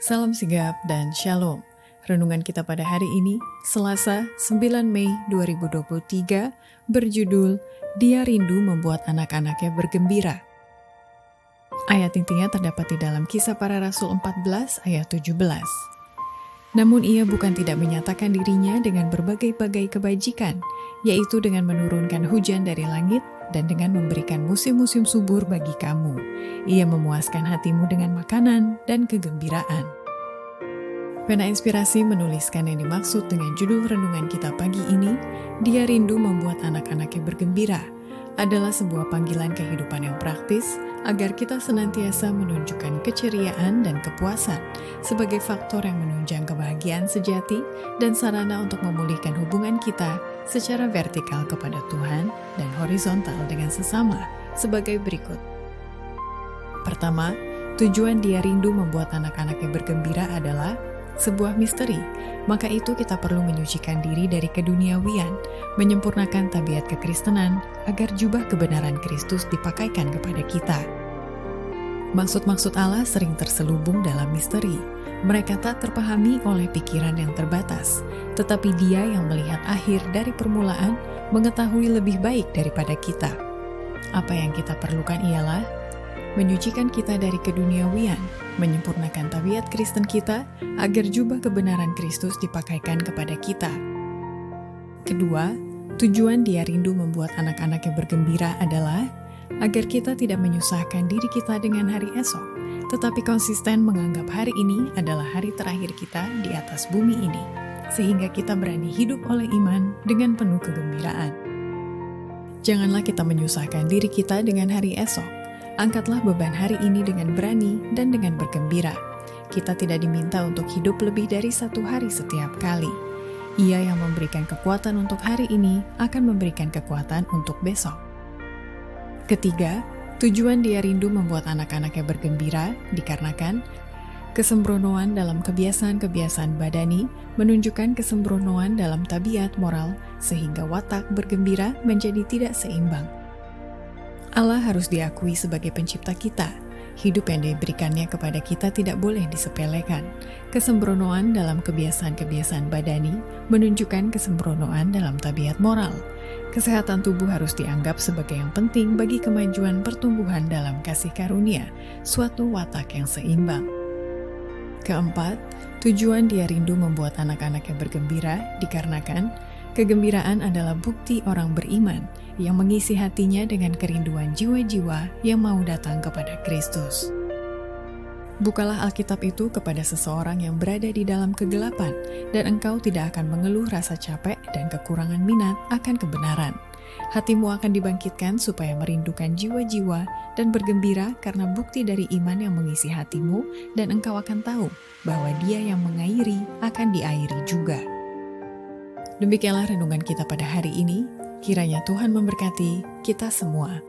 Salam sigap dan shalom. Renungan kita pada hari ini, Selasa 9 Mei 2023, berjudul Dia Rindu Membuat Anak-Anaknya Bergembira. Ayat intinya terdapat di dalam Kisah Para Rasul 14 ayat 17. Namun ia bukan tidak menyatakan dirinya dengan berbagai-bagai kebajikan, yaitu dengan menurunkan hujan dari langit dan dengan memberikan musim-musim subur bagi kamu. Ia memuaskan hatimu dengan makanan dan kegembiraan. Pena Inspirasi menuliskan yang dimaksud dengan judul renungan kita pagi ini, Dia Rindu Membuat Anak-Anaknya Bergembira, adalah sebuah panggilan kehidupan yang praktis agar kita senantiasa menunjukkan keceriaan dan kepuasan sebagai faktor yang menunjang kebahagiaan sejati dan sarana untuk memulihkan hubungan kita secara vertikal kepada Tuhan dan horizontal dengan sesama sebagai berikut. Pertama, tujuan Dia Rindu Membuat Anak-Anaknya Bergembira adalah sebuah misteri, maka itu kita perlu menyucikan diri dari keduniawian, menyempurnakan tabiat kekristenan agar jubah kebenaran Kristus dipakaikan kepada kita. Maksud-maksud Allah sering terselubung dalam misteri. Mereka tak terpahami oleh pikiran yang terbatas, tetapi Dia yang melihat akhir dari permulaan mengetahui lebih baik daripada kita. Apa yang kita perlukan ialah menyucikan kita dari keduniawian, menyempurnakan tabiat Kristen kita agar jubah kebenaran Kristus dipakaikan kepada kita. Kedua, tujuan Dia Rindu Membuat Anak-Anaknya Bergembira adalah agar kita tidak menyusahkan diri kita dengan hari esok, tetapi konsisten menganggap hari ini adalah hari terakhir kita di atas bumi ini, sehingga kita berani hidup oleh iman dengan penuh kegembiraan. Janganlah kita menyusahkan diri kita dengan hari esok. Angkatlah beban hari ini dengan berani dan dengan bergembira. Kita tidak diminta untuk hidup lebih dari satu hari setiap kali. Ia yang memberikan kekuatan untuk hari ini akan memberikan kekuatan untuk besok. Ketiga, tujuan Dia Rindu Membuat Anak-Anaknya Bergembira dikarenakan kesembronoan dalam kebiasaan-kebiasaan badani menunjukkan kesembronoan dalam tabiat moral sehingga watak bergembira menjadi tidak seimbang. Allah harus diakui sebagai pencipta kita. Hidup yang diberikannya kepada kita tidak boleh disepelekan. Kesembronoan dalam kebiasaan-kebiasaan badani menunjukkan kesembronoan dalam tabiat moral. Kesehatan tubuh harus dianggap sebagai yang penting bagi kemajuan pertumbuhan dalam kasih karunia, suatu watak yang seimbang. Keempat, tujuan Dia Rindu Membuat Anak-Anaknya Bergembira dikarenakan kegembiraan adalah bukti orang beriman yang mengisi hatinya dengan kerinduan jiwa-jiwa yang mau datang kepada Kristus. Bukalah Alkitab itu kepada seseorang yang berada di dalam kegelapan, dan engkau tidak akan mengeluh rasa capek dan kekurangan minat akan kebenaran. Hatimu akan dibangkitkan supaya merindukan jiwa-jiwa dan bergembira karena bukti dari iman yang mengisi hatimu, dan engkau akan tahu bahwa Dia yang mengairi akan diairi juga. Demikianlah renungan kita pada hari ini. Kiranya Tuhan memberkati kita semua.